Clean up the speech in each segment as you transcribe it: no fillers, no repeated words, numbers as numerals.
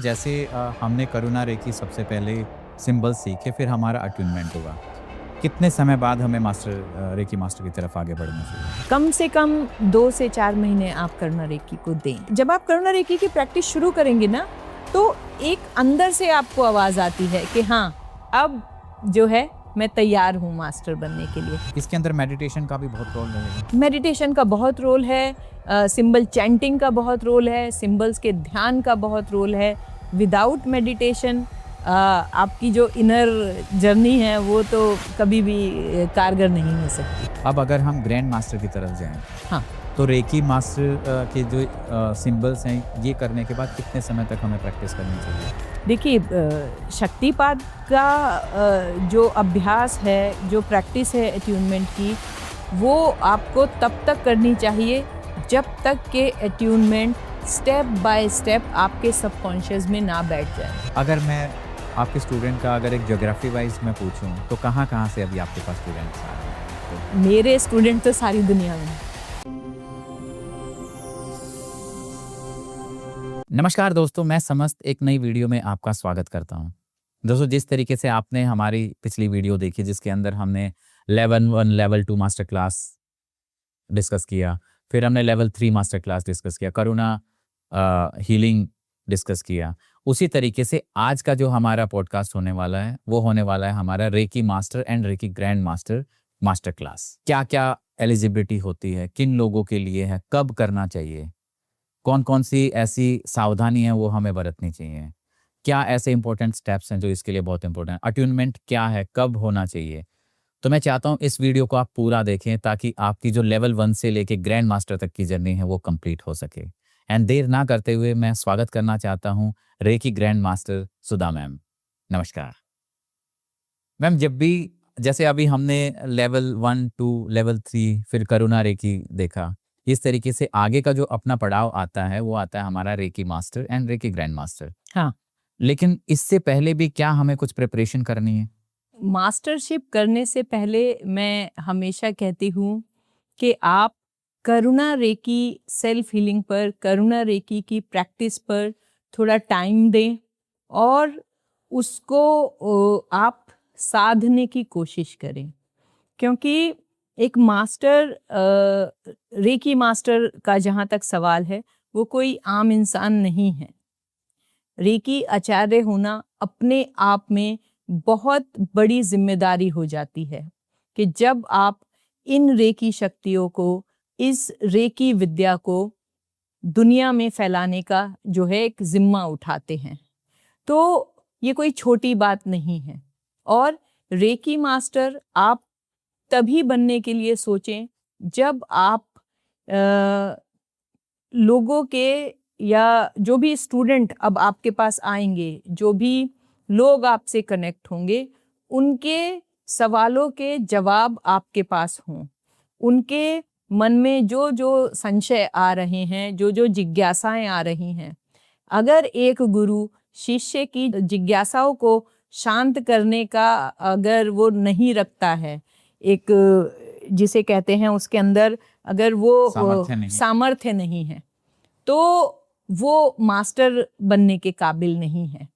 जैसे हमने करुणा रेकी सबसे पहले सिंबल सीखे, फिर हमारा अट्यूनमेंट हुआ। कितने समय बाद हमें रेकी मास्टर की तरफ आगे बढ़ना चाहिए? कम से कम 2 से 4 महीने आप करुणा रेकी को दें। जब आप करुणा रेकी की प्रैक्टिस शुरू करेंगे ना, तो एक अंदर से आपको आवाज़ आती है कि हाँ, अब जो है मैं तैयार हूँ मास्टर बनने के लिए। इसके अंदर मेडिटेशन का भी बहुत रोल रहेगा। मेडिटेशन का बहुत रोल है, सिंबल चैंटिंग का बहुत रोल है, सिंबल्स के ध्यान का बहुत रोल है। विदाउट मेडिटेशन आपकी जो इनर जर्नी है वो तो कभी भी कारगर नहीं हो सकती। अब अगर हम ग्रैंड मास्टर की तरफ जाएं, हाँ, तो रेकी मास्टर के जो सिंबल्स हैं, ये करने के बाद कितने समय तक हमें प्रैक्टिस करनी चाहिए? देखिए शक्तिपात का जो अभ्यास है, जो प्रैक्टिस है एट्यूनमेंट की, वो आपको तब तक करनी चाहिए जब तक के एट्यूनमेंट स्टेप बाय स्टेप आपके सबकॉन्शियस में ना बैठ जाए। अगर मैं आपके स्टूडेंट का अगर एक ज्योग्राफी वाइज मैं पूछूं, तो कहाँ से अभी आपके पास स्टूडेंट्स आ रहे हैं? तो मेरे स्टूडेंट तो सारी दुनिया में हैं। नमस्कार दोस्तों, मैं समस्त एक नई वीडियो में आपका स्वागत करता हूं। दोस्तों, जिस तरीके से आपने हमारी पिछली वीडियो देखी जिसके अंदर हमने level 1 level 2 master class discuss किया, फिर हमने लेवल 3 मास्टर क्लास डिस्कस किया, करुणा हीलिंग डिस्कस किया, उसी तरीके से आज का जो हमारा पॉडकास्ट होने वाला है वो होने वाला है हमारा reiki master and reiki grand master master class. क्या क्या एलिजिबिलिटी होती है, किन लोगों के लिए है, कब करना चाहिए, कौन कौन सी ऐसी सावधानी है वो हमें बरतनी चाहिए, क्या ऐसे इंपॉर्टेंट स्टेप्स हैं जो इसके लिए बहुत इंपॉर्टेंट है, अट्यूनमेंट क्या है, कब होना चाहिए। तो मैं चाहता हूं इस वीडियो को आप पूरा देखें ताकि आपकी जो लेवल 1 से लेके ग्रैंड मास्टर तक की जर्नी है वो कंप्लीट हो सके। एंड देर ना करते हुए मैं स्वागत करना चाहता हूं रेकी ग्रैंड मास्टर सुधा मैम। नमस्कार मैम। जब भी जैसे अभी हमने लेवल 1 2 लेवल 3 फिर करुणा रेकी देखा, इस तरीके से आगे का जो अपना पड़ाव आता है वो आता है हमारा reiki master and reiki grand master. हाँ, लेकिन इससे पहले भी क्या हमें कुछ प्रिपरेशन करनी है? मास्टरशिप करने से पहले मैं हमेशा कहती हूँ कि आप करुणा रेकी सेल्फ हीलिंग पर, करुणा रेकी की प्रैक्टिस पर थोड़ा टाइम दें और उसको आप साधने की कोशिश करें। क्योंकि एक मास्टर रेकी मास्टर का जहाँ तक सवाल है, वो कोई आम इंसान नहीं है। रेकी आचार्य होना अपने आप में बहुत बड़ी जिम्मेदारी हो जाती है कि जब आप इन रेकी शक्तियों को, इस रेकी विद्या को दुनिया में फैलाने का जो है एक जिम्मा उठाते हैं, तो ये कोई छोटी बात नहीं है। और रेकी मास्टर आप तभी बनने के लिए सोचें जब आप लोगों के या जो भी स्टूडेंट अब आपके पास आएंगे, जो भी लोग आपसे कनेक्ट होंगे, उनके सवालों के जवाब आपके पास हों। उनके मन में जो जो संशय आ रहे हैं, जो जो जिज्ञासाएं आ रही हैं, अगर एक गुरु शिष्य की जिज्ञासाओं को शांत करने का अगर वो नहीं रखता है, एक जिसे कहते हैं उसके अंदर अगर वो सामर्थ्य नहीं है, तो वो मास्टर बनने के काबिल नहीं है।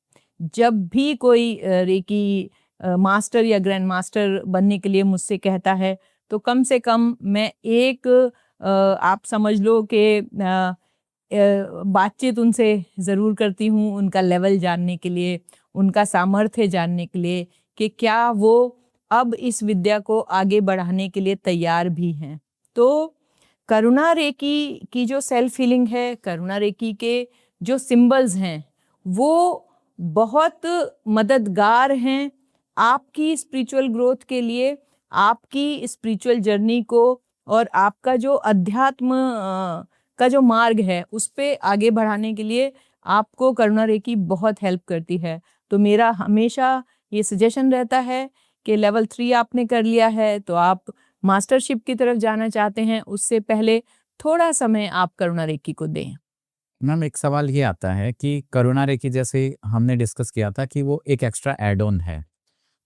जब भी कोई रेकी मास्टर या ग्रैंड मास्टर बनने के लिए मुझसे कहता है, तो कम से कम मैं एक आप समझ लो कि बातचीत उनसे ज़रूर करती हूँ, उनका लेवल जानने के लिए, उनका सामर्थ्य जानने के लिए कि क्या वो अब इस विद्या को आगे बढ़ाने के लिए तैयार भी हैं। तो करुणा रेकी की जो सेल्फ हीलिंग है, करुणा रेकी के जो सिंबल्स हैं, वो बहुत मददगार हैं आपकी स्पिरिचुअल ग्रोथ के लिए, आपकी स्पिरिचुअल जर्नी को और आपका जो अध्यात्म का जो मार्ग है उस पे आगे बढ़ाने के लिए आपको करुणा रेकी बहुत हेल्प करती है। तो मेरा हमेशा ये सजेशन रहता है कि लेवल 3 आपने कर लिया है तो आप मास्टरशिप की तरफ जाना चाहते हैं, उससे पहले थोड़ा समय आप करुणा रेकी को दें। मैम, एक सवाल ये आता है कि करुणा रेकी जैसे हमने डिस्कस किया था कि वो एक एक्स्ट्रा एड ऑन है,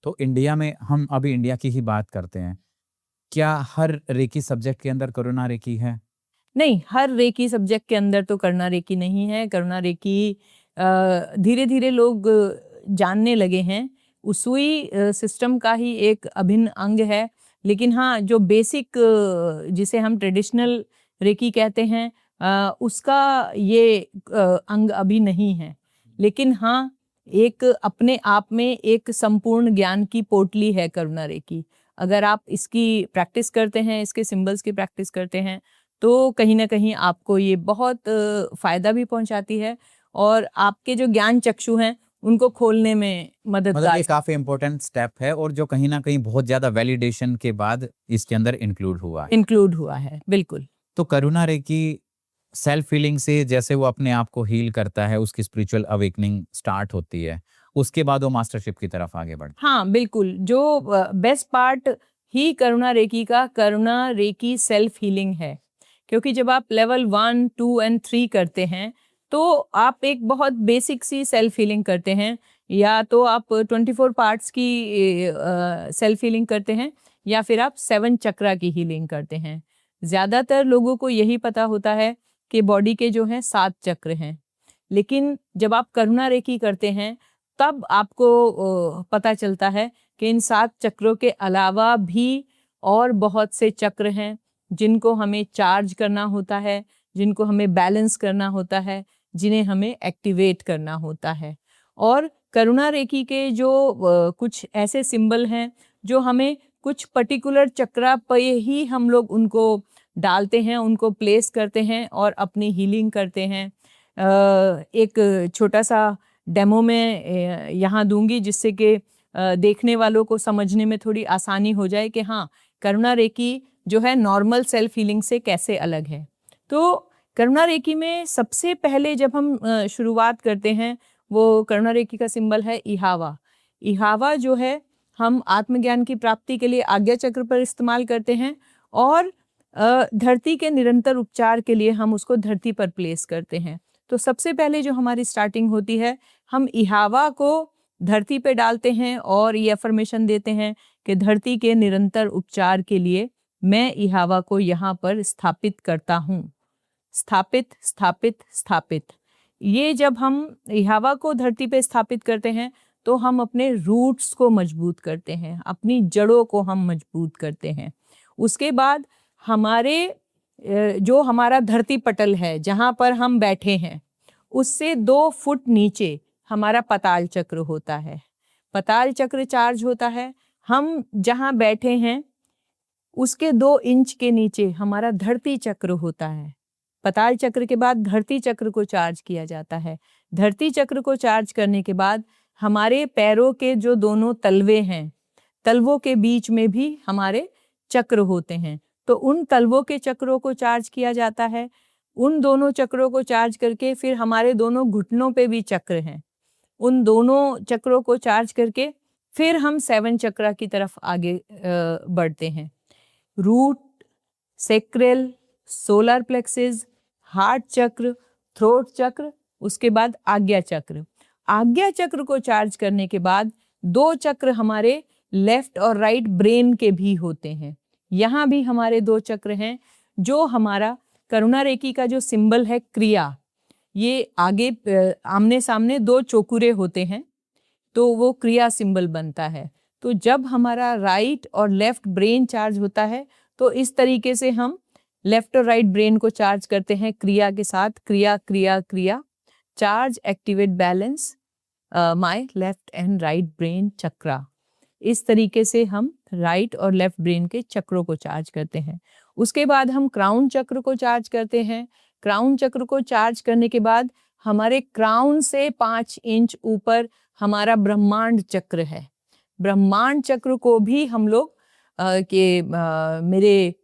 तो इंडिया में हम अभी इंडिया की ही बात करते हैं, क्या हर रेकी सब्जेक्ट के अंदर करुणा रेकी है? नहीं, हर रेकी सब्जेक्ट के अंदर तो करुणा रेकी नहीं है। करुणा रेकी धीरे धीरे लोग जानने लगे हैं। उसुई सिस्टम का ही एक अभिन्न अंग है, लेकिन हाँ, जो बेसिक जिसे हम ट्रेडिशनल रेकी कहते हैं, उसका ये अंग अभी नहीं है। लेकिन हाँ, एक अपने आप में एक संपूर्ण ज्ञान की पोटली है करुणा रेकी। अगर आप इसकी प्रैक्टिस करते हैं, इसके सिंबल्स की प्रैक्टिस करते हैं, तो कहीं ना कहीं आपको ये बहुत फायदा भी पहुंचाती है और आपके जो ज्ञान चक्षु हैं उनको खोलने में मतलब मददगार ये काफी इंपॉर्टेंट स्टेप है और जो कहीं ना कहीं बहुत ज्यादा वैलिडेशन के बाद इसके अंदर इंक्लूड हुआ है। इंक्लूड हुआ है, बिल्कुल। तो करुणा रेकी सेल्फ हीलिंग से जैसे वो अपने आप को हील करता है, उसकी स्पिरिचुअल अवेकनिंग स्टार्ट होती है, उसके बाद वो मास्टरशिप की तरफ आगे बढ़ता है। हाँ, बिल्कुल। जो बेस्ट पार्ट ही करुणा रेकी का करुणा रेकी सेल्फ हीलिंग है, क्योंकि जब आप लेवल 1, 2 एंड 3 करते हैं तो आप एक बहुत बेसिक सी सेल्फ हीलिंग करते हैं, या तो आप 24 पार्ट्स की सेल्फ हीलिंग करते हैं, या फिर आप 7 चक्रा की हीलिंग करते हैं। ज़्यादातर लोगों को यही पता होता है कि बॉडी के जो हैं 7 चक्र हैं, लेकिन जब आप करुणा रेकी करते हैं तब आपको पता चलता है कि इन 7 चक्रों के अलावा भी और बहुत से चक्र हैं जिनको हमें चार्ज करना होता है, जिनको हमें बैलेंस करना होता है, जिन्हें हमें एक्टिवेट करना होता है। और करुणा रेकी के जो कुछ ऐसे सिंबल हैं जो हमें कुछ पर्टिकुलर चक्रा पे ही हम लोग उनको डालते हैं, उनको प्लेस करते हैं और अपनी हीलिंग करते हैं। एक छोटा सा डेमो में यहाँ दूंगी, जिससे कि देखने वालों को समझने में थोड़ी आसानी हो जाए कि हाँ, करुणा रेकी जो है नॉर्मल सेल्फ हीलिंग से कैसे अलग है। तो करुणा रेकी में सबसे पहले जब हम शुरुआत करते हैं, वो करुणा रेकी का सिंबल है इहावा। इहावा जो है हम आत्मज्ञान की प्राप्ति के लिए आज्ञा चक्र पर इस्तेमाल करते हैं, और धरती के निरंतर उपचार के लिए हम उसको धरती पर प्लेस करते हैं। तो सबसे पहले जो हमारी स्टार्टिंग होती है, हम इहावा को धरती पे डालते हैं और ये अफर्मेशन देते हैं कि धरती के निरंतर उपचार के लिए मैं इहावा को यहाँ पर स्थापित करता हूँ। स्थापित, स्थापित, स्थापित। ये जब हम इहावा को धरती पे स्थापित करते हैं तो हम अपने रूट्स को मजबूत करते हैं, अपनी जड़ों को हम मजबूत करते हैं। उसके बाद हमारे जो हमारा धरती पटल है जहाँ पर हम बैठे हैं, उससे 2 फुट नीचे हमारा पताल चक्र होता है। पताल चक्र चार्ज होता है। हम जहाँ बैठे हैं उसके 2 इंच के नीचे हमारा धरती चक्र होता है। पताल चक्र के बाद धरती चक्र को चार्ज किया जाता है। धरती चक्र को चार्ज करने के बाद हमारे पैरों के जो दोनों तलवे हैं, तलवों के बीच में भी हमारे चक्र होते हैं। तो उन तलवों के चक्रों को चार्ज किया जाता है। उन दोनों चक्रों को चार्ज करके फिर हमारे दोनों घुटनों पे भी चक्र हैं। उन दोनों चक्रों को चार्ज करके फिर हम 7 चक्रा की तरफ आगे बढ़ते हैं। रूट, सेक्रेल, सोलर प्लेक्सिस, हार्ट चक्र, थ्रोट चक्र, उसके बाद आज्ञा चक्र। आज्ञा चक्र को चार्ज करने के बाद 2 चक्र हमारे लेफ्ट और राइट ब्रेन के भी होते हैं। यहाँ भी हमारे 2 चक्र हैं। जो हमारा करुणा रेकी का जो सिंबल है क्रिया, ये आगे आमने सामने 2 चोकुरे होते हैं, तो वो क्रिया सिंबल बनता है। तो जब हमारा राइट और लेफ्ट ब्रेन चार्ज होता है तो इस तरीके से हम लेफ्ट और राइट ब्रेन को चार्ज करते हैं क्रिया के साथ। क्रिया, क्रिया, क्रिया, charge, activate, balance my left and right brain chakra. इस तरीके से हम राइट और लेफ्ट ब्रेन के चक्रों को चार्ज करते हैं। उसके बाद हम क्राउन चक्र को चार्ज करते हैं। क्राउन चक्र को चार्ज करने के बाद हमारे क्राउन से 5 इंच ऊपर हमारा ब्रह्मांड चक्र है। ब्रह्मांड चक्र को भी हम लोग मेरे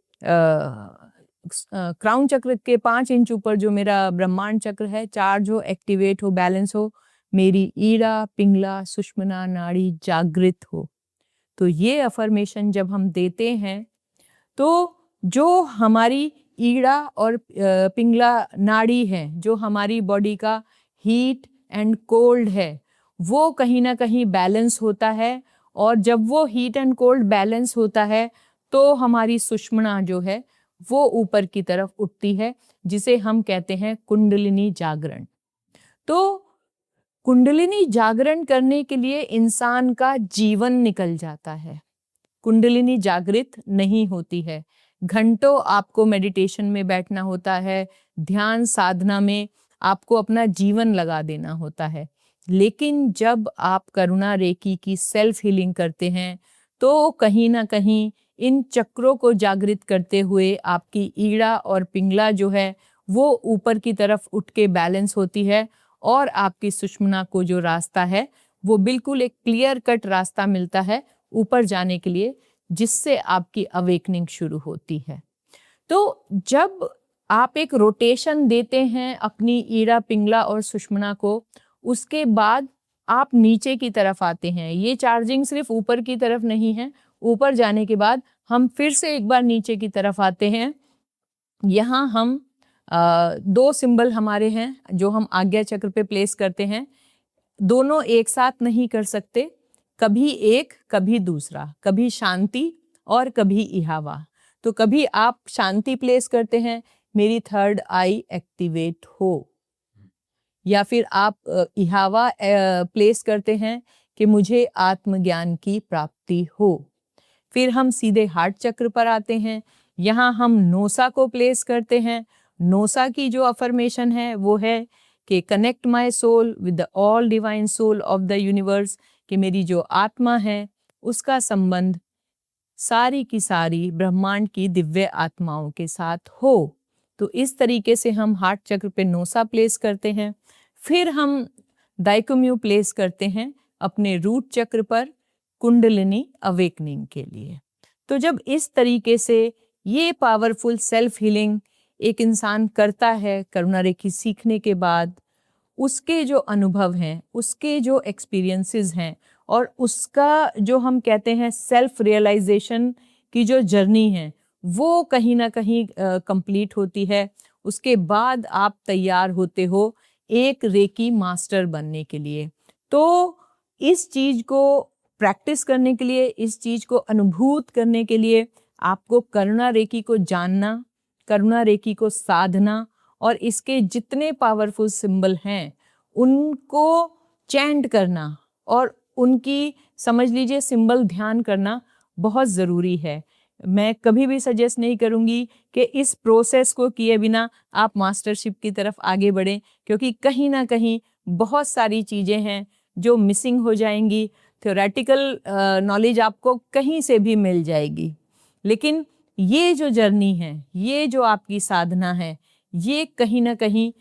क्राउन चक्र के 5 इंच ऊपर जो मेरा ब्रह्मांड चक्र है, चार्ज हो, एक्टिवेट हो, बैलेंस हो, मेरी ईड़ा, पिंगला, सुषुम्ना नाड़ी जागृत हो। तो ये अफर्मेशन जब हम देते हैं तो जो हमारी ईड़ा और पिंगला नाड़ी है, जो हमारी बॉडी का हीट एंड कोल्ड है, वो कहीं ना कहीं बैलेंस होता है। और जब वो हीट एंड कोल्ड बैलेंस होता है तो हमारी सुषुम्ना जो है वो ऊपर की तरफ उठती है, जिसे हम कहते हैं कुंडलिनी जागरण। तो कुंडलिनी जागरण करने के लिए इंसान का जीवन निकल जाता है। कुंडलिनी जागृत नहीं होती है। घंटों आपको मेडिटेशन में बैठना होता है, ध्यान साधना में आपको अपना जीवन लगा देना होता है। लेकिन जब आप करुणा रेकी की सेल्फ हीलिंग करते हैं तो कहीं ना कहीं इन चक्रों को जागृत करते हुए आपकी ईड़ा और पिंगला जो है वो ऊपर की तरफ उठ के बैलेंस होती है और आपकी सुषुम्ना को जो रास्ता है वो बिल्कुल एक क्लियर कट रास्ता मिलता है ऊपर जाने के लिए, जिससे आपकी अवेकनिंग शुरू होती है। तो जब आप एक रोटेशन देते हैं अपनी ईड़ा पिंगला और सुषुम्ना को, उसके बाद आप नीचे की तरफ आते हैं। ये चार्जिंग सिर्फ ऊपर की तरफ नहीं है, ऊपर जाने के बाद हम फिर से एक बार नीचे की तरफ आते हैं। यहाँ हम 2 सिंबल हमारे हैं जो हम आज्ञा चक्र पे प्लेस करते हैं। दोनों एक साथ नहीं कर सकते, कभी एक कभी दूसरा, कभी शांति और कभी इहावा। तो कभी आप शांति प्लेस करते हैं, मेरी थर्ड आई एक्टिवेट हो, या फिर आप इहावा प्लेस करते हैं कि मुझे आत्मज्ञान की प्राप्ति हो। फिर हम सीधे हार्ट चक्र पर आते हैं। यहाँ हम नोसा को प्लेस करते हैं। नोसा की जो अफर्मेशन है वो है कि connect my soul with the all divine soul of the universe, कि मेरी जो आत्मा है उसका संबंध सारी की सारी ब्रह्मांड की दिव्य आत्माओं के साथ हो। तो इस तरीके से हम हार्ट चक्र पे नोसा प्लेस करते हैं। फिर हम दाइकोम्यू प्लेस करते हैं अपने रूट चक्र पर कुंडलिनी अवेकनिंग के लिए। तो जब इस तरीके से ये पावरफुल सेल्फ हीलिंग एक इंसान करता है करुणा रेखी सीखने के बाद, उसके जो अनुभव हैं, उसके जो एक्सपीरियंसेस हैं और उसका जो हम कहते हैं सेल्फ रियलाइजेशन की जो जर्नी है वो कहीं ना कहीं कंप्लीट होती है। उसके बाद आप तैयार होते हो एक रेकी मास्टर बनने के लिए। तो इस चीज को प्रैक्टिस करने के लिए, इस चीज को अनुभूत करने के लिए आपको करुणा रेकी को जानना, करुणा रेकी को साधना और इसके जितने पावरफुल सिंबल हैं उनको चैंट करना और उनकी समझ लीजिए सिंबल ध्यान करना बहुत ज़रूरी है। मैं कभी भी सजेस्ट नहीं करूंगी कि इस प्रोसेस को किए बिना आप मास्टरशिप की तरफ आगे बढ़ें, क्योंकि कहीं ना कहीं बहुत सारी चीज़ें हैं जो मिसिंग हो जाएंगी। थ्योरेटिकल नॉलेज आपको कहीं से भी मिल जाएगी, लेकिन ये जो जर्नी है, ये जो आपकी साधना है, ये कहीं ना कहीं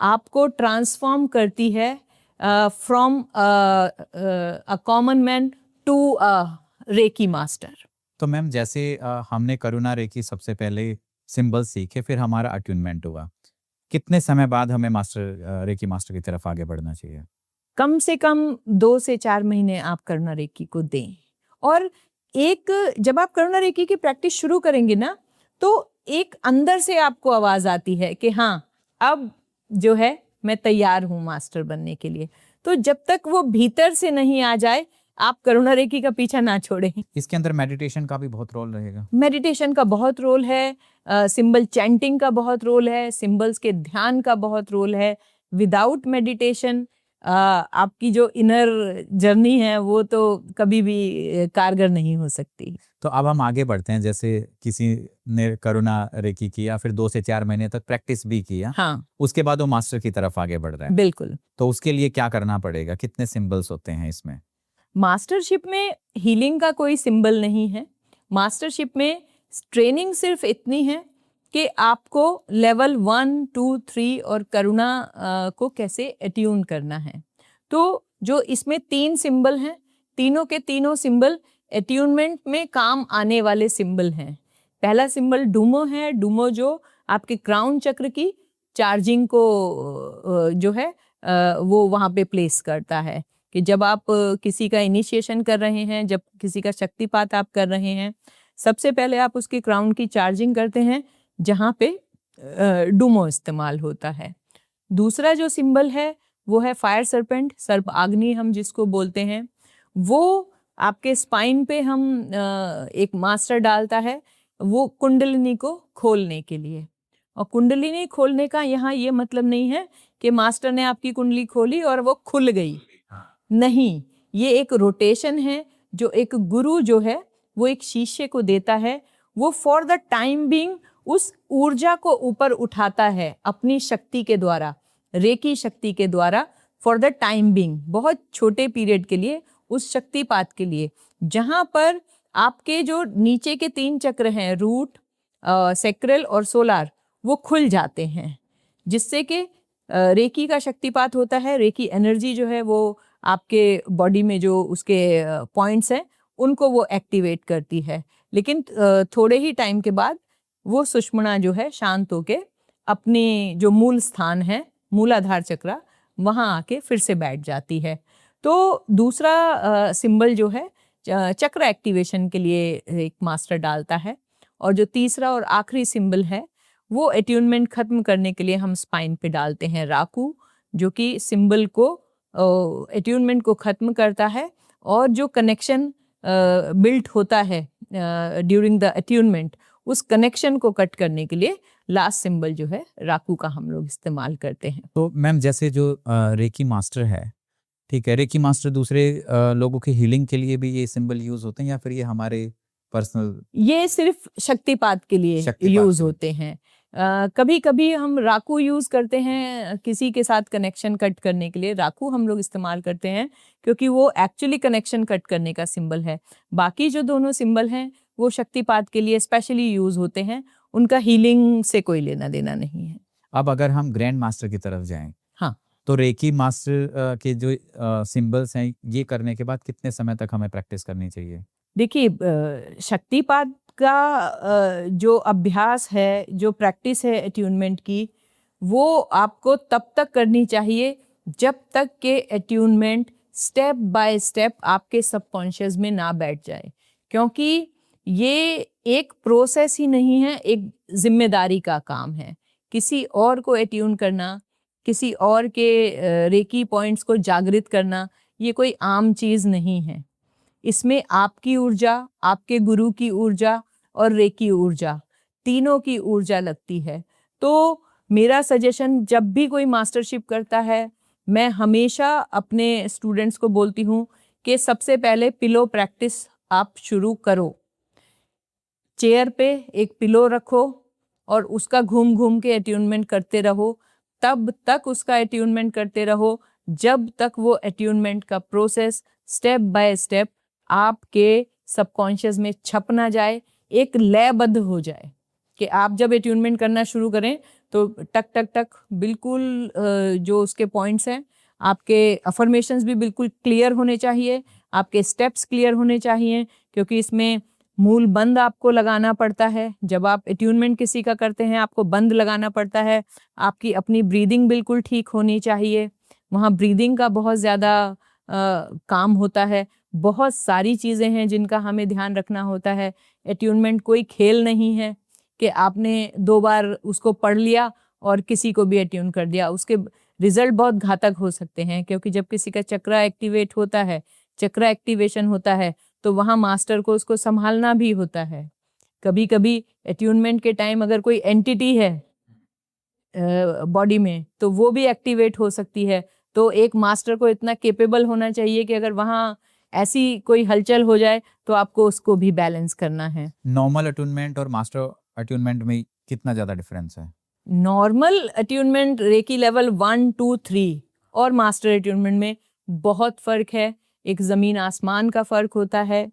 आपको ट्रांसफॉर्म करती है from a common man to a reiki master. तो मैम जैसे हमने करुणा रेकी सबसे पहले सिंबल सीखे, फिर हमारा अट्यूनमेंट हुआ, कितने समय बाद हमें रेकी मास्टर की तरफ आगे बढ़ना चाहिए? कम से कम 2 से 4 महीने आप करुणा रेकी को दें। और जब आप करुणा रेकी की प्रैक्टिस शुरू करेंगे ना, तो एक अंदर से आपको आवाज आती है कि हाँ, अब जो है मैं तैयार हूँ मास्टर बनने के लिए। तो जब तक वो भीतर से नहीं आ जाए, आप करुणा रेकी का पीछा ना छोड़ें। इसके अंदर मेडिटेशन का भी बहुत रोल रहेगा? मेडिटेशन का बहुत रोल है, सिंबल चैंटिंग का बहुत रोल है, सिंबल्स के ध्यान का बहुत रोल है। विदाउट मेडिटेशन आपकी जो इनर जर्नी है वो तो कभी भी कारगर नहीं हो सकती। तो अब हम आगे बढ़ते हैं। जैसे किसी ने करुणा रेकी किया, फिर 2 से 4 महीने तक प्रैक्टिस भी किया, हाँ, उसके बाद वो मास्टर की तरफ आगे बढ़ रहा है, बिल्कुल। तो उसके लिए क्या करना पड़ेगा? कितने सिंबल्स होते हैं इसमें? मास्टरशिप में हीलिंग का कोई सिंबल नहीं है। मास्टरशिप में ट्रेनिंग सिर्फ इतनी है कि आपको लेवल 1, 2, 3 और करुणा को कैसे अट्यून करना है। तो जो इसमें 3 सिंबल हैं, तीनों के तीनों सिंबल अट्यूनमेंट में काम आने वाले सिंबल हैं। पहला सिंबल डूमो है। डूमो जो आपके क्राउन चक्र की चार्जिंग को जो है वो वहाँ पे प्लेस करता है कि जब आप किसी का इनिशिएशन कर रहे हैं, जब किसी का शक्तिपात आप कर रहे हैं, सबसे पहले आप उसके क्राउन की चार्जिंग करते हैं जहाँ पे डूमो इस्तेमाल होता है। दूसरा जो सिंबल है वो है फायर सर्पेंट, सर्प आग्नि हम जिसको बोलते हैं। वो आपके स्पाइन पे हम एक मास्टर डालता है, वो कुंडलिनी को खोलने के लिए। और कुंडलिनी खोलने का यहाँ ये मतलब नहीं है कि मास्टर ने आपकी कुंडली खोली और वो खुल गई। नहीं, ये एक रोटेशन है जो एक गुरु जो है वो एक शिष्य को देता है। वो फॉर द टाइम बीइंग उस ऊर्जा को ऊपर उठाता है अपनी शक्ति के द्वारा, रेकी शक्ति के द्वारा, फॉर द टाइम बीइंग, बहुत छोटे पीरियड के लिए, उस शक्तिपात के लिए, जहां पर आपके जो नीचे के 3 चक्र हैं, रूट, सेक्रल और सोलार, वो खुल जाते हैं, जिससे कि रेकी का शक्तिपात होता है। रेकी एनर्जी जो है वो आपके बॉडी में जो उसके पॉइंट्स हैं उनको वो एक्टिवेट करती है। लेकिन थोड़े ही टाइम के बाद वो सुषुम्ना जो है शांत होके अपने जो मूल स्थान है, मूलाधार चक्र, वहाँ आके फिर से बैठ जाती है। तो दूसरा सिंबल जो है चक्र एक्टिवेशन के लिए एक मास्टर डालता है, और जो तीसरा और आखिरी सिंबल है वो एट्यूनमेंट खत्म करने के लिए हम स्पाइन पे डालते हैं राकू, जो कि सिंबल को एट्यूनमेंट को खत्म करता है, और जो कनेक्शन बिल्ट होता है ड्यूरिंग द एट्यूनमेंट, उस कनेक्शन को कट करने के लिए लास्ट सिंबल जो है राकू का हम लोग इस्तेमाल करते हैं। तो मैम जैसे जो रेकी मास्टर है, ठीक है, रेकी मास्टर दूसरे लोगों की हीलिंग के लिए भी ये सिंबल यूज होते हैं, या फिर ये हमारे पर्सनल? ये सिर्फ शक्तिपात के लिए यूज होते हैं। कभी कभी हम राकू यूज करते हैं किसी के साथ कनेक्शन कट करने के लिए। राकू हम लोग इस्तेमाल करते हैं क्योंकि वो एक्चुअली कनेक्शन कट करने का सिंबल है। बाकी जो दोनों सिंबल हैं वो शक्तिपात के लिए स्पेशली यूज होते हैं, उनका हीलिंग से कोई लेना देना नहीं है। अब अगर हम ग्रैंड मास्टर की तरफ जाएं, हाँ, तो रेकी मास्टर के जो सिंबल्स हैं, ये करने के बाद कितने समय तक हमें प्रैक्टिस करनी चाहिए? देखिए, शक्तिपात का जो अभ्यास है, जो प्रैक्टिस है एट्यूनमेंट की, वो आपको तब तक करनी चाहिए जब तक कि एट्यूनमेंट स्टेप बाय स्टेप आपके सबकॉन्शियस में ना बैठ जाए, क्योंकि ये एक प्रोसेस ही नहीं है, एक जिम्मेदारी का काम है। किसी और को एट्यून करना, किसी और के रेकी पॉइंट्स को जागृत करना, ये कोई आम चीज़ नहीं है। इसमें आपकी ऊर्जा, आपके गुरु की ऊर्जा और रेकी ऊर्जा, तीनों की ऊर्जा लगती है। तो मेरा सजेशन, जब भी कोई मास्टरशिप करता है, मैं हमेशा अपने स्टूडेंट्स को बोलती हूँ कि सबसे पहले पिलो प्रैक्टिस आप शुरू करो। चेयर पे एक पिलो रखो और उसका घूम घूम के एट्यूनमेंट करते रहो। तब तक उसका एट्यूनमेंट करते रहो जब तक वो एट्यूनमेंट का प्रोसेस स्टेप बाय स्टेप आपके सबकॉन्शियस में छप ना जाए, एक लयबद्ध हो जाए, कि आप जब एट्यूनमेंट करना शुरू करें तो टक टक टक बिल्कुल जो उसके पॉइंट्स हैं, आपके अफर्मेशंस भी बिल्कुल क्लियर होने चाहिए, आपके स्टेप्स क्लियर होने चाहिए, क्योंकि इसमें मूल बंद आपको लगाना पड़ता है। जब आप एट्यूनमेंट किसी का करते हैं आपको बंद लगाना पड़ता है। आपकी अपनी ब्रीदिंग बिल्कुल ठीक होनी चाहिए, वहाँ ब्रीदिंग का बहुत ज़्यादा काम होता है। बहुत सारी चीज़ें हैं जिनका हमें ध्यान रखना होता है। एट्यूनमेंट कोई खेल नहीं है कि आपने 2 बार उसको पढ़ लिया और किसी को भी एट्यून कर दिया। उसके रिजल्ट बहुत घातक हो सकते हैं, क्योंकि जब किसी का चक्र एक्टिवेट होता है, चक्र एक्टिवेशन होता है, तो वहाँ मास्टर को उसको संभालना भी होता है। कभी कभी एट्यूनमेंट के टाइम अगर कोई एंटिटी है बॉडी में, तो वो भी एक्टिवेट हो सकती है। तो एक मास्टर को इतना केपेबल होना चाहिए कि अगर वहाँ ऐसी कोई हलचल हो जाए तो आपको उसको भी बैलेंस करना है। नॉर्मल अट्यूनमेंट और मास्टर अट्यूनमेंट में कितना ज़्यादा डिफरेंस है? नॉर्मल अट्यूनमेंट रेकी लेवल 1, 2, 3 और मास्टर अट्यूनमेंट में बहुत फ़र्क है। एक ज़मीन आसमान का फ़र्क होता है।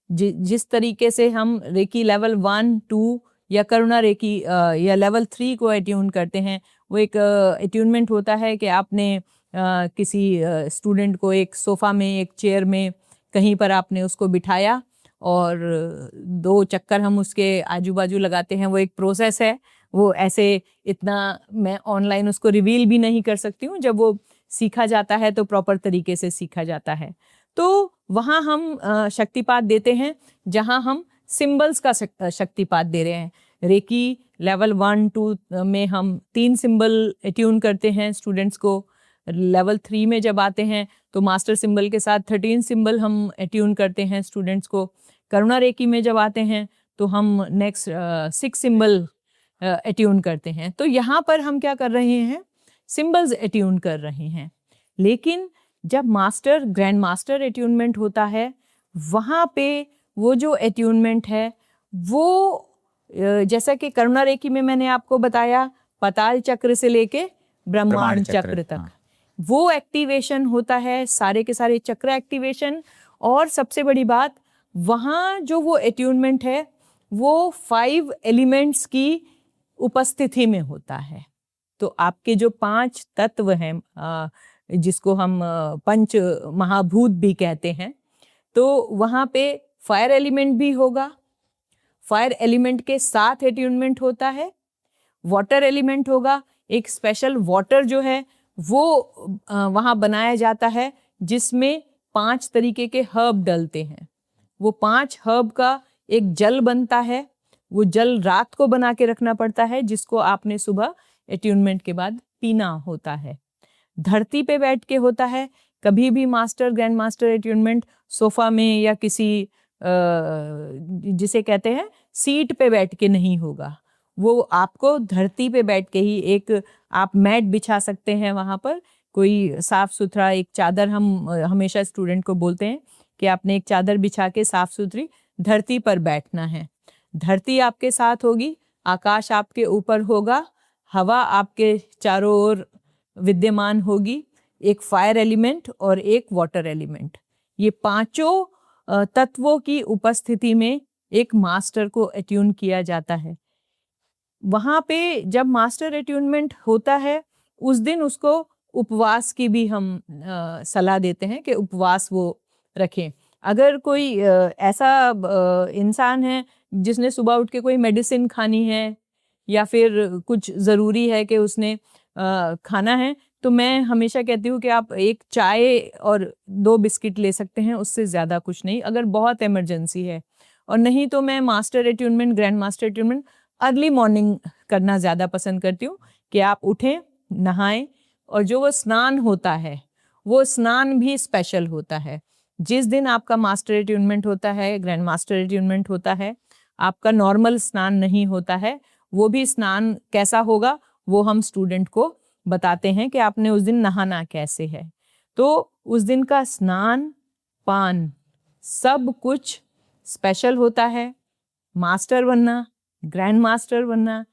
जिस तरीके से हम रेकी लेवल 1, 2 या करुणा रेकी या लेवल 3 को एट्यून करते हैं, वो एक एट्यूनमेंट होता है कि आपने किसी स्टूडेंट को एक सोफ़ा में, एक चेयर में, कहीं पर आपने उसको बिठाया और 2 चक्कर हम उसके आजू बाजू लगाते हैं। वो एक प्रोसेस है, वो ऐसे इतना मैं ऑनलाइन उसको रिवील भी नहीं कर सकती हूँ। जब वो सीखा जाता है तो प्रॉपर तरीके से सीखा जाता है। तो वहाँ हम शक्तिपात देते हैं जहाँ हम सिंबल्स का शक्तिपात दे रहे हैं। रेकी लेवल 1, 2 में हम 3 सिंबल एट्यून करते हैं स्टूडेंट्स को। लेवल 3 में जब आते हैं तो मास्टर सिंबल के साथ 13 सिंबल हम एट्यून करते हैं स्टूडेंट्स को। करुणा रेकी में जब आते हैं तो हम नेक्स्ट 6 सिंबल एट्यून करते हैं। तो यहाँ पर हम क्या कर रहे हैं, सिंबल्स एट्यून कर रहे हैं। लेकिन जब मास्टर ग्रैंड मास्टर एट्यूनमेंट होता है, वहाँ पे वो जो एट्यूनमेंट है वो जैसा कि करुणा रेकी में मैंने आपको बताया, पाताल चक्र से लेके ब्रह्मांड चक्र तक, हाँ। वो एक्टिवेशन होता है, सारे के सारे चक्र एक्टिवेशन। और सबसे बड़ी बात, वहाँ जो वो एट्यूनमेंट है वो 5 एलिमेंट्स की उपस्थिति में होता है। तो आपके जो 5 तत्व हैं, जिसको हम पंच महाभूत भी कहते हैं, तो वहाँ पे फायर एलिमेंट भी होगा। फायर एलिमेंट के साथ एट्यूनमेंट होता है। वाटर एलिमेंट होगा, एक स्पेशल वाटर जो है वो वहाँ बनाया जाता है, जिसमें 5 तरीके के हर्ब डलते हैं। वो 5 हर्ब का एक जल बनता है। वो जल रात को बना के रखना पड़ता है, जिसको आपने सुबह एट्यूनमेंट के बाद पीना होता है। धरती पे बैठ के होता है। कभी भी master grand master attunement sofa में या किसी जिसे कहते हैं सीट पे बैठ के नहीं होगा। वो आपको धरती पे बैठ के ही, एक आप मैट बिछा सकते हैं वहाँ पर, कोई साफ सुथरा एक चादर, हम हमेशा स्टूडेंट को बोलते हैं कि आपने एक चादर बिछा के साफ सुथरी धरती पर बैठना है। धरती आपके साथ होगी, आकाश आपके ऊपर होगा, हवा आपके चारों ओर विद्यमान होगी, एक फायर एलिमेंट और एक वाटर एलिमेंट। ये पांचों तत्वों की उपस्थिति में एक मास्टर को एट्यून किया जाता है। वहाँ पे जब मास्टर एट्यूनमेंट होता है, उस दिन उसको उपवास की भी हम सलाह देते हैं कि उपवास वो रखें। अगर कोई ऐसा इंसान है जिसने सुबह उठ के कोई मेडिसिन खानी है या फिर कुछ ज़रूरी है कि उसने खाना है, तो मैं हमेशा कहती हूँ कि आप एक चाय और 2 बिस्किट ले सकते हैं, उससे ज़्यादा कुछ नहीं, अगर बहुत इमरजेंसी है। और नहीं तो मैं master attunement, grand master attunement early morning करना ज़्यादा पसंद करती हूँ कि आप उठें, नहाएं, और जो वो स्नान होता है वो स्नान भी स्पेशल होता है। जिस दिन आपका मास्टर एट्यूनमेंट होता है, ग्रैंड मास्टर एट्यूनमेंट होता है, आपका नॉर्मल स्नान नहीं होता है। वो भी स्नान कैसा होगा वो हम स्टूडेंट को बताते हैं कि आपने उस दिन नहाना कैसे है। तो उस दिन का स्नान, पान, सब कुछ स्पेशल होता है। मास्टर बनना, ग्रैंड मास्टर बनना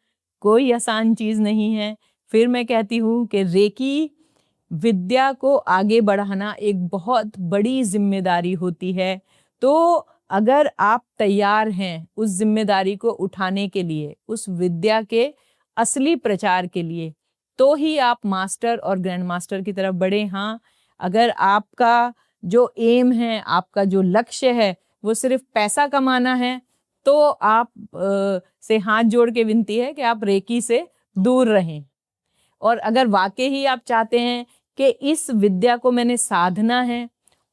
कोई आसान चीज़ नहीं है। फिर मैं कहती हूँ कि रेकी विद्या को आगे बढ़ाना एक बहुत बड़ी जिम्मेदारी होती है। तो अगर आप तैयार हैं उस जिम्मेदारी को उठाने के लिए, उस विद्या के असली प्रचार के लिए, तो ही आप मास्टर और ग्रैंड मास्टर की तरफ बढ़े। हाँ, अगर आपका जो एम है, आपका जो लक्ष्य है वो सिर्फ पैसा कमाना है, तो आप से हाथ जोड़ के विनती है कि आप रेकी से दूर रहें। और अगर वाकई ही आप चाहते हैं कि इस विद्या को मैंने साधना है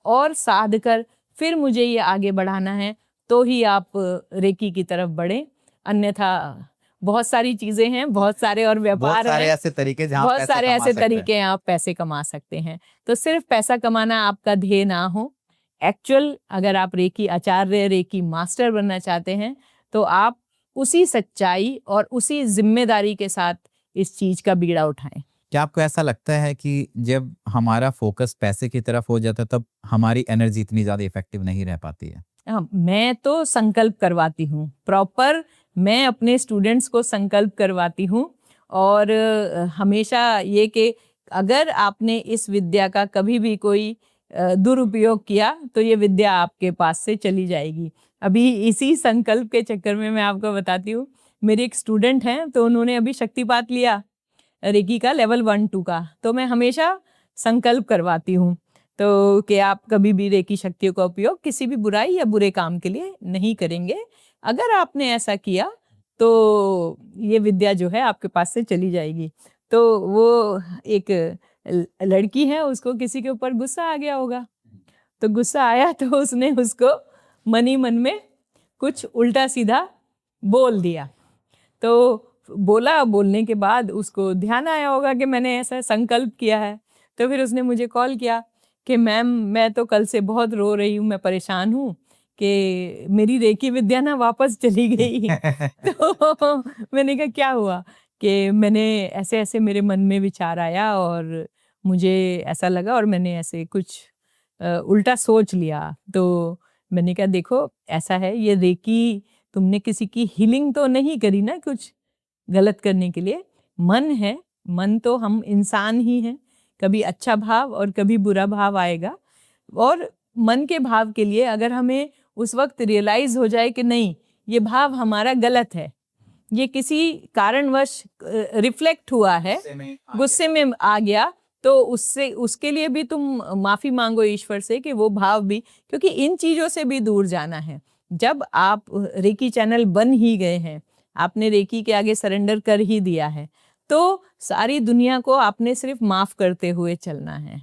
और साध कर फिर मुझे ये आगे बढ़ाना है, तो ही आप रेकी की तरफ बढ़ें। अन्यथा बहुत सारी चीजें हैं, बहुत सारे और व्यापार हैं, ऐसे तरीके जहाँ बहुत पैसे सारे कमा ऐसे सकते हैं। तरीके हैं आप पैसे कमा सकते हैं। तो सिर्फ पैसा कमाना आपका ध्येय ना हो। एक्चुअल अगर आप रेकी आचार्य, रेकी मास्टर बनना चाहते हैं, तो आप उसी सच्चाई और उसी जिम्मेदारी के साथ इस चीज का बीड़ा उठाएं। क्या आपको ऐसा लगता है कि जब हमारा फोकस पैसे की तरफ हो जाता है तब हमारी एनर्जी इतनी ज्यादा इफेक्टिव नहीं रह पाती है? हाँ, मैं तो संकल्प करवाती हूँ, प्रॉपर मैं अपने स्टूडेंट्स को संकल्प करवाती हूँ। और हमेशा ये कि अगर आपने इस विद्या का कभी भी कोई दुरुपयोग किया तो ये विद्या आपके पास से चली जाएगी। अभी इसी संकल्प के चक्कर में मैं आपको बताती हूँ, मेरे एक स्टूडेंट हैं, तो उन्होंने अभी शक्तिपात लिया रेकी का लेवल 1-2 का। तो मैं हमेशा संकल्प करवाती हूँ तो कि आप कभी भी रेकी शक्तियों का उपयोग किसी भी बुराई या बुरे काम के लिए नहीं करेंगे। अगर आपने ऐसा किया तो ये विद्या जो है आपके पास से चली जाएगी। तो वो एक लड़की है, उसको किसी के ऊपर गुस्सा आ गया होगा, तो गुस्सा आया तो उसने उसको मन ही मन में कुछ उल्टा सीधा बोल दिया। तो बोलने के बाद उसको ध्यान आया होगा कि मैंने ऐसा संकल्प किया है। तो फिर उसने मुझे कॉल किया कि मैम, मैं तो कल से बहुत रो रही हूँ, मैं परेशान हूँ कि मेरी रेकी विद्या ना वापस चली गई। तो मैंने कहा क्या हुआ? कि मैंने ऐसे ऐसे मेरे मन में विचार आया और मुझे ऐसा लगा और मैंने ऐसे कुछ उल्टा सोच लिया। तो मैंने कहा देखो ऐसा है, ये रेकी तुमने किसी की हीलिंग तो नहीं करी ना कुछ गलत करने के लिए। मन है, मन तो हम इंसान ही हैं, कभी अच्छा भाव और कभी बुरा भाव आएगा। और मन के भाव के लिए अगर हमें उस वक्त रियलाइज हो जाए कि नहीं ये भाव हमारा गलत है, ये किसी कारणवश रिफ्लेक्ट हुआ है, गुस्से में आ गया, तो उससे उसके लिए भी तुम माफी मांगो ईश्वर से कि वो भाव भी, क्योंकि इन चीजों से भी दूर जाना है। जब आप रेकी चैनल बन ही गए हैं, आपने रेकी के आगे सरेंडर कर ही दिया है, तो सारी दुनिया को आपने सिर्फ माफ करते हुए चलना है।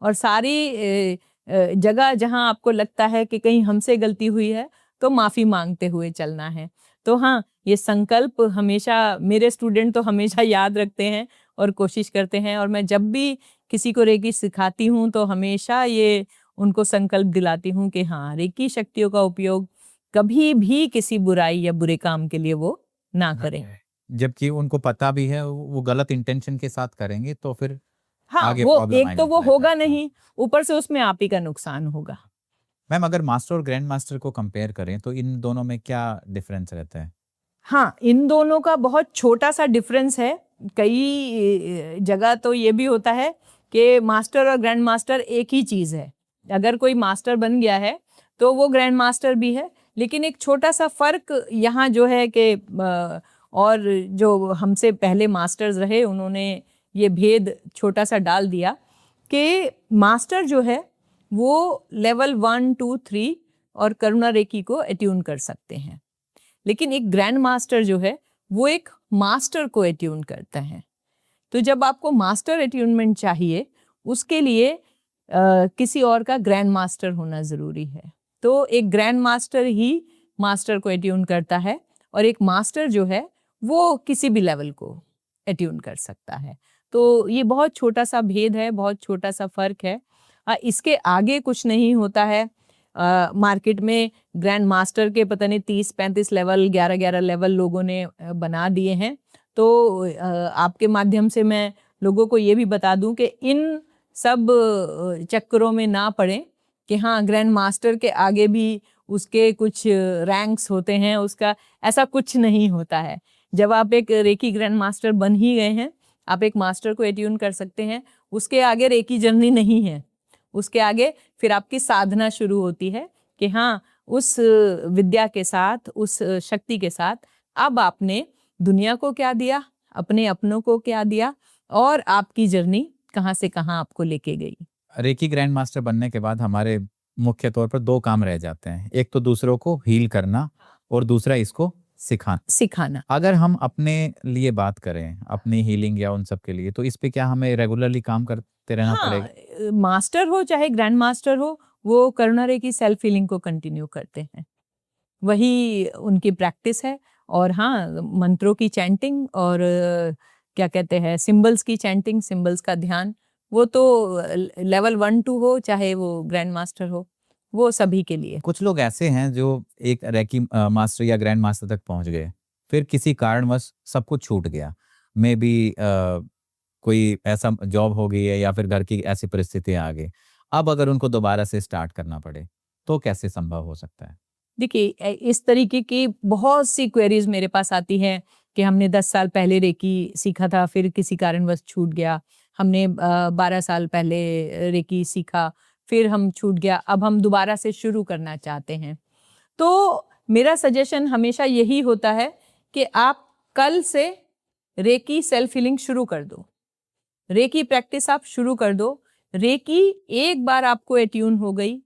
और सारी जगह जहां आपको लगता है कि कहीं हमसे गलती हुई है तो माफी मांगते हुए चलना है। तो हाँ, ये संकल्प हमेशा मेरे स्टूडेंट तो हमेशा याद रखते हैं और कोशिश करते हैं। और मैं जब भी किसी को रेकी सिखाती हूँ तो हमेशा ये उनको संकल्प दिलाती हूँ कि हाँ, रेकी शक्तियों का उपयोग कभी भी किसी बुराई या बुरे काम के लिए वो ना करें। जबकि उनको पता भी है वो गलत इंटेंशन के साथ करेंगे तो फिर हाँ, आगे वो प्रॉब्लम एक आएगा तो वो लाइफ में। होगा नहीं, ऊपर से उसमें आप ही का नुकसान होगा। मैम अगर मास्टर और ग्रैंड मास्टर को कंपेयर करें तो इन दोनों में क्या डिफरेंस रहता है? हाँ, इन दोनों का बहुत छोटा सा डिफरेंस है। कई जगह तो ये भी होता है कि मास्टर और ग्रैंड मास्टर एक ही चीज है। अगर कोई मास्टर बन गया है तो वो ग्रैंड मास्टर भी है, लेकिन एक छोटा सा फर्क यहाँ जो है कि और जो हमसे पहले मास्टर्स रहे उन्होंने ये भेद छोटा सा डाल दिया कि मास्टर जो है वो लेवल 1, 2, 3 और करुणा रेकी को अट्यून कर सकते हैं, लेकिन एक ग्रैंड मास्टर जो है वो एक मास्टर को अट्यून करता है। तो जब आपको मास्टर अट्यूनमेंट चाहिए, उसके लिए किसी और का ग्रैंड मास्टर होना ज़रूरी है। तो एक ग्रैंड मास्टर ही मास्टर को अट्यून करता है और एक मास्टर जो है वो किसी भी लेवल को अट्यून कर सकता है। तो ये बहुत छोटा सा भेद है, बहुत छोटा सा फर्क है। इसके आगे कुछ नहीं होता है। मार्केट में ग्रैंड मास्टर के पता नहीं 30-35 लेवल, 11-11 लेवल लोगों ने बना दिए हैं। तो आपके माध्यम से मैं लोगों को ये भी बता दूं कि इन सब चक्करों में ना पड़े कि हाँ ग्रैंड मास्टर के आगे भी उसके कुछ रैंक्स होते हैं, उसका ऐसा कुछ नहीं होता है। जब आप एक रेकी ग्रैंड मास्टर बन ही गए हैं, आप एक मास्टर को एट्यून कर सकते हैं, उसके आगे रेकी जर्नी नहीं है। उसके आगे फिर आपकी साधना शुरू होती है कि हाँ उस विद्या के साथ, उस शक्ति के साथ अब आपने दुनिया को क्या दिया, अपने अपनों को क्या दिया और आपकी जर्नी कहाँ से कहाँ आपको लेके गई। रेकी ग्रैंड मास्टर बनने के बाद हमारे मुख्य तौर पर 2 काम रह जाते हैं। एक तो दूसरों को हील करना और दूसरा इसको सिखाना। अगर हम अपने लिए बात करें, अपनी हीलिंग या उन सब के लिए, तो इस पे क्या हमें रेगुलरली काम करते रहना पड़ेगा? मास्टर हो चाहे ग्रैंड मास्टर हो, वो करुणा रेकी सेल्फ हीलिंग को कंटिन्यू करते हैं, वही उनकी प्रैक्टिस है। और हाँ, मंत्रों की चैंटिंग और क्या कहते हैं सिंबल्स की चैंटिंग, सिंबल्स का ध्यान, वो तो लेवल 1, 2 हो चाहे वो ग्रैंड मास्टर हो, वो सभी के लिए। कुछ लोग ऐसे हैं जो एक रेकी मास्टर या ग्रैंड मास्टर तक पहुंच गए, फिर किसी कारणवश सब कुछ छूट गया। मे बी कोई ऐसा जॉब हो गई है या फिर घर की ऐसी परिस्थितियां आ गई। अब अगर उनको दोबारा से स्टार्ट करना पड़े तो कैसे संभव हो सकता है? देखिए, इस तरीके की बहुत सी क्वेरीज मेरे पास आती हैं कि हमने 10 साल पहले रेकी सीखा था, फिर किसी कारणवश छूट गया। हमने 12 साल पहले रेकी सीखा, फिर हम छूट गया, अब हम दोबारा से शुरू करना चाहते हैं। तो मेरा सजेशन हमेशा यही होता है कि आप कल से रेकी सेल्फ हीलिंग शुरू कर दो, रेकी प्रैक्टिस आप शुरू कर दो। रेकी एक बार आपको एट्यून हो गई,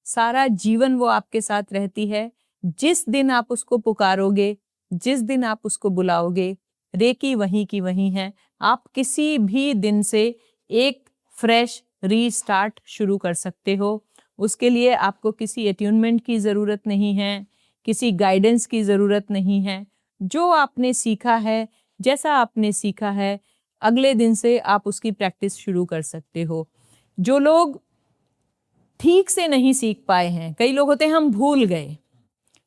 सारा जीवन वो आपके साथ रहती है। जिस दिन आप उसको पुकारोगे, जिस दिन आप उसको बुलाओगे, रेकी वहीं की वहीं है। आप किसी भी दिन से एक फ्रेश रीस्टार्ट शुरू कर सकते हो। उसके लिए आपको किसी एट्यूनमेंट की ज़रूरत नहीं है, किसी गाइडेंस की ज़रूरत नहीं है। जो आपने सीखा है, जैसा आपने सीखा है, अगले दिन से आप उसकी प्रैक्टिस शुरू कर सकते हो। जो लोग ठीक से नहीं सीख पाए हैं, कई लोग होते हैं हम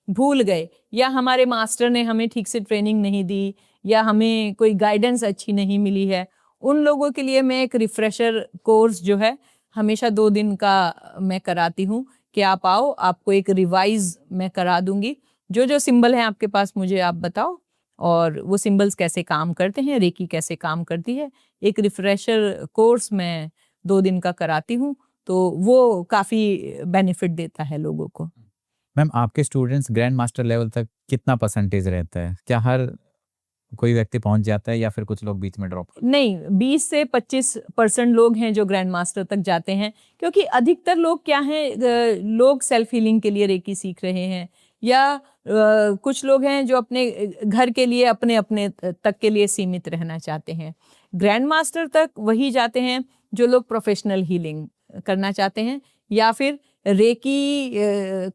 भूल गए, या हमारे मास्टर ने हमें ठीक से ट्रेनिंग नहीं दी, या हमें कोई गाइडेंस अच्छी नहीं मिली है, उन लोगों के लिए मैं एक रिफ्रेशर कोर्स जो है हमेशा 2 दिन का मैं कराती हूँ कि आप आओ, आपको एक रिवाइज मैं करा दूंगी। जो जो सिंबल हैं आपके पास मुझे आप बताओ, और वो सिंबल्स कैसे काम करते हैं, रेकी कैसे काम करती है, एक रिफ्रेशर कोर्स मैं 2 दिन का कराती हूँ, तो वो काफ़ी बेनिफिट देता है लोगों को। मैम, आपके स्टूडेंट्स ग्रैंड मास्टर लेवल तक कितना परसेंटेज रहता है? क्या हर कोई व्यक्ति पहुंच जाता है या फिर कुछ लोग बीच में ड्रॉप? नहीं, 20 से 25% लोग हैं जो ग्रैंड मास्टर तक जाते हैं, क्योंकि अधिकतर लोग क्या हैं, लोग सेल्फ हीलिंग के लिए रेकी सीख रहे हैं, या कुछ लोग हैं जो अपने घर के लिए अपने अपने तक के लिए सीमित रहना चाहते हैं। ग्रैंड मास्टर तक वही जाते हैं जो लोग प्रोफेशनल हीलिंग करना चाहते हैं या फिर रेकी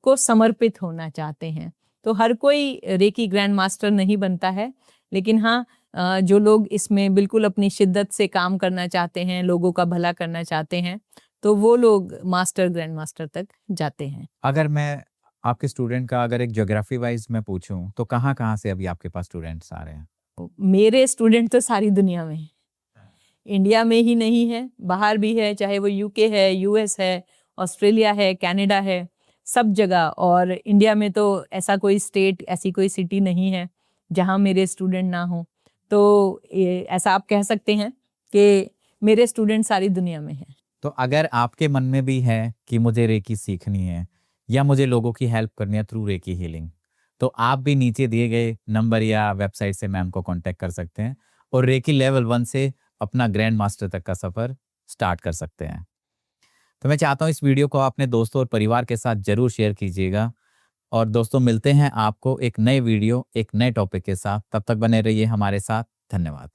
को समर्पित होना चाहते हैं। तो हर कोई रेकी ग्रैंड मास्टर नहीं बनता है, लेकिन हाँ, जो लोग इसमें बिल्कुल अपनी शिद्दत से काम करना चाहते हैं, लोगों का भला करना चाहते हैं, तो वो लोग मास्टर ग्रैंड मास्टर तक जाते हैं। अगर मैं आपके स्टूडेंट का अगर एक ज्योग्राफी वाइज मैं पूछूं तो कहाँ-कहाँ से अभी आपके पास स्टूडेंट्स आ रहे हैं? मेरे स्टूडेंट तो सारी दुनिया में हैं। इंडिया में ही नहीं है, बाहर भी है, चाहे वो यूके है, यूएस है, ऑस्ट्रेलिया है, कनाडा है, सब जगह। और इंडिया में तो ऐसा कोई स्टेट, ऐसी कोई सिटी नहीं है जहाँ मेरे स्टूडेंट ना हो। तो ऐसा आप कह सकते हैं कि मेरे स्टूडेंट सारी दुनिया में हैं। तो अगर आपके मन में भी है कि मुझे रेकी सीखनी है या मुझे लोगों की हेल्प करनी है थ्रू रेकी हीलिंग, तो आप भी नीचे दिए गए नंबर या वेबसाइट से मैम को कांटेक्ट कर सकते हैं और रेकी लेवल 1 से अपना ग्रैंड मास्टर तक का सफ़र स्टार्ट कर सकते हैं। तो मैं चाहता हूँ इस वीडियो को अपने दोस्तों और परिवार के साथ ज़रूर शेयर कीजिएगा। और दोस्तों, मिलते हैं आपको एक नए वीडियो, एक नए टॉपिक के साथ। तब तक बने रहिए हमारे साथ। धन्यवाद।